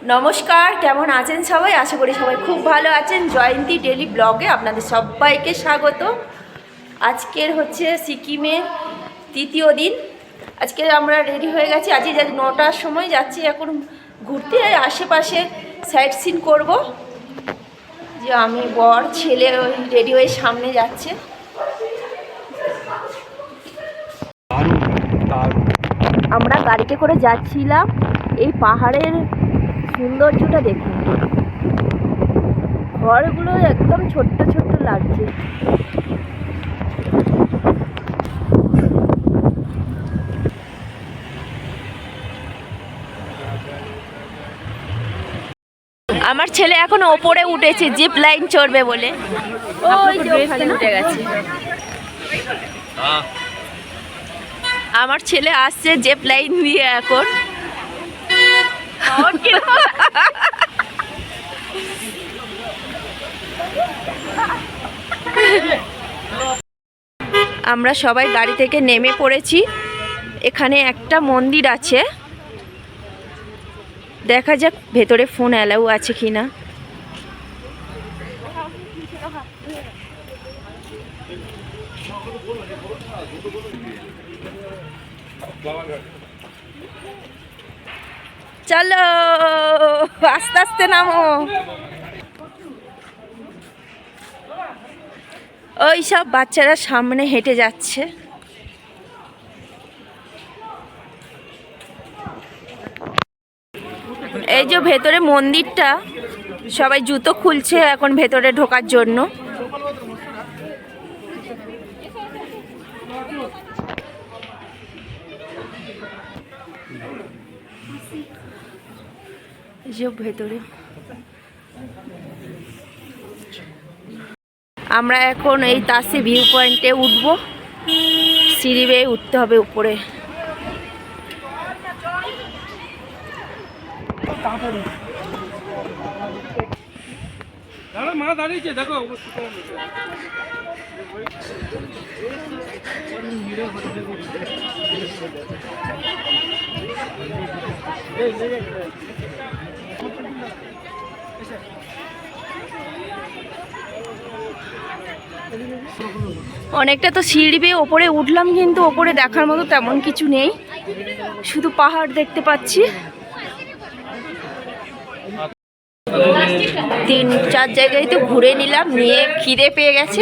নমস্কার, কেমন আছেন সবাই? আশা করি সবাই খুব ভালো আছেন। জয়ন্তী ডেলি ব্লগে আপনাদের সবাইকে স্বাগত। আজকের হচ্ছে সিকিমের তৃতীয় দিন। আজকে আমরা রেডি হয়ে গেছি। আজকে 9টার সময় যাচ্ছি এখন ঘুরতে। আশেপাশে সাইট সিন করবো। যে আমি বর ছেলে ওই রেডি হয়ে সামনে যাচ্ছে। আমরা গাড়িতে করে যাচ্ছিলাম। এই পাহাড়ের সৌন্দর্যটা দেখুন, ঘরগুলো একদম ছোট্ট ছোট্ট লাগছে। আমার ছেলে এখন ওপরে উঠেছে জিপ লাইন চড়বে বলে। ওই যে ওখানে উঠে গেছে। আমার ছেলে আসছে জিপ লাইন দিয়ে এখন। আমরা সবাই গাড়ি থেকে নেমে পড়েছি। এখানে একটা মন্দির আছে, দেখা যাক ভেতরে ফোন অ্যালাউ আছে কিনা। চলো আস্তে আস্তে নামো। ওই সব বাচ্চারা সামনে হেঁটে যাচ্ছে। এই যে ভেতরে মন্দিরটা, সবাই জুতো খুলছে এখন ভেতরে ঢোকার জন্য। এই যে ভেতরে আমরা এখন এই তাসি ভিউ পয়েন্টে উঠবো। সিঁড়ি বেয়ে উঠতে হবে উপরে। মা দাঁড়িয়েছে দেখো। অনেকটা তো সিঁড়ি বেয়ে ওপরে উঠলাম, কিন্তু ওপরে দেখার মতো তেমন কিছু নেই, শুধু পাহাড় দেখতে পাচ্ছি। 3-4 জায়গায় তো ঘুরে নিলাম, নিয়ে খিদে পেয়ে গেছে।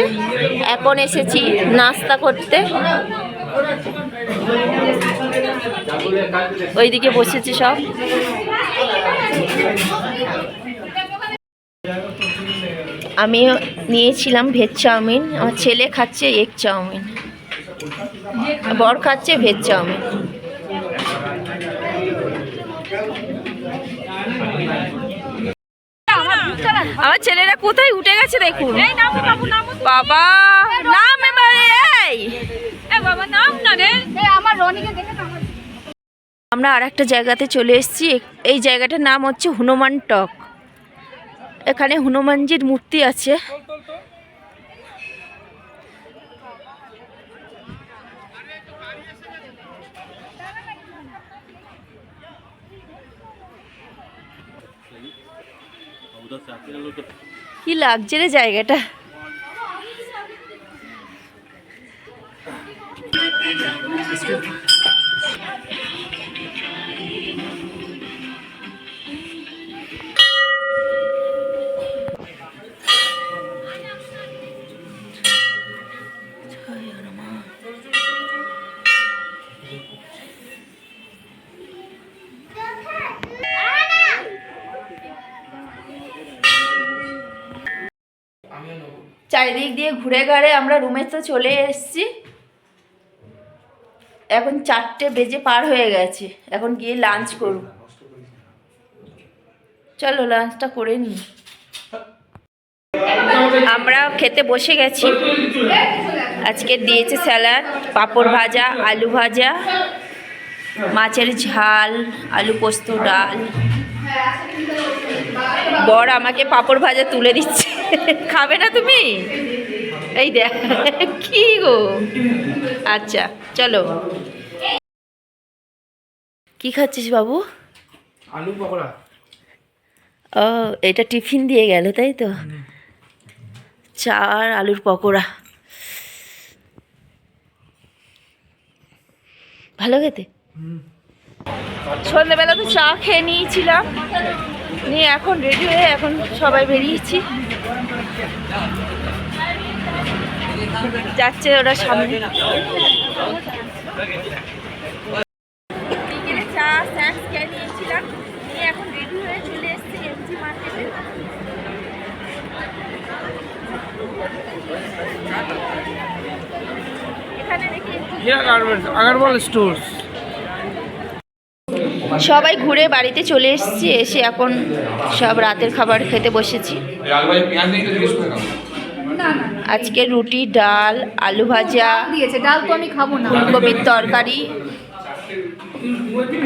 এখন এসেছি নাস্তা করতে। ওইদিকে বসেছে সব। আমি নিয়েছিলাম ভেজ চাউমিন, আমার ছেলে খাচ্ছে এগ চাউমিন, বর খাচ্ছে ভেজ চাউমিন। আমার ছেলেরা কোথায় উঠে গেছে দেখুন। বাবা নাম এবারে। আমরা আর একটা জায়গাতে চলে এসেছি। এই জায়গাটার নাম হচ্ছে হনুমান টক। এখানে হনুমানজির মূর্তি আছে। কি লাগছে রে জায়গাটা। চারিদিক দিয়ে ঘুরে ঘাড়ে আমরা রুমে তো চলে এসেছি। এখন 4টে বেজে পার হয়ে গেছে। এখন গিয়ে লাঞ্চ করব। চলো লাঞ্চটা করে নিই। আমরা খেতে বসে গেছি। আজকে দিয়েছে স্যালাড, পাঁপড় ভাজা, আলু ভাজা, মাছের ঝাল, আলু পোস্ত, ডাল। বর আমাকে পাঁপড় ভাজা তুলে দিচ্ছে। খাবে না তুমি? এই দেখ কি গো। আচ্ছা চলো। কি খাচ্ছিস বাবু? আলু পকোড়া। ও, এটা টিফিন দিয়ে গেল তাই তো? চা আর আলুর পকোড়া, ভালো খেতে। সন্ধ্যেবেলা তো চা খেয়ে নিয়েছিলাম, নিয়ে এখন রেডি হয়ে এখন সবাই বেরিয়েছি, যাচ্ছে ওরা সামনে। বিকেলে চা স্ন্যাক্স খেয়ে নিয়েছিলাম, নিয়ে এখন রেডি হয়ে চলে এসেছি এমজি মার্কেটে। এখানে দেখি আগরওয়াল স্টোর্স। সবাই ঘুরে বাড়িতে চলে এসেছি, এসে এখন সব রাতের খাবার খেতে বসেছি। আজকে রুটি, ডাল, আলু ভাজা দিয়েছে, ডাল তো আমি খাবো না। ফুলকপির তরকারি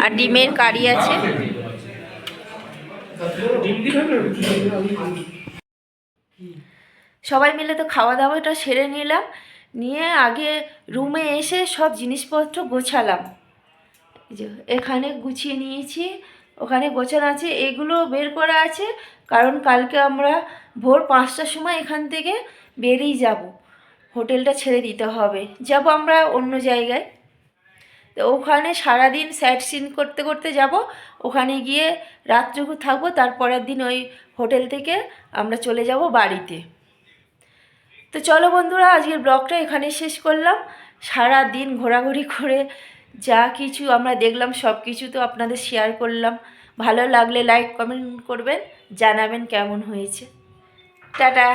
আর ডিমের কারি আছে। সবাই মিলে তো খাওয়া দাওয়াটা সেরে নিলাম, নিয়ে আগে রুমে এসে সব জিনিসপত্র গোছালাম। এই যে এখানে গুছিয়ে নিয়েছি, ওখানে গোছানো আছে, এগুলো বের করা আছে কারণ কালকে আমরা ভোর 5টার সময় এখান থেকে বেরিয়ে যাব, হোটেলটা ছেড়ে দিতে হবে, যাব আমরা অন্য জায়গায়। তো ওখানে সারাদিন সাইট সিন করতে করতে যাব, ওখানে গিয়ে রাতটুকু থাকবো, তারপরের দিন ওই হোটেল থেকে আমরা চলে যাব বাড়িতে। তো চলো বন্ধুরা, আজকের ব্লগটা এখানে শেষ করলাম। সারা দিন ঘোরাঘুরি করে যা কিছু আমরা দেখলাম সব কিছু তো আপনাদের শেয়ার করলাম। ভালো লাগলে লাইক কমেন্ট করবেন, জানাবেন কেমন হয়েছে। টাটা।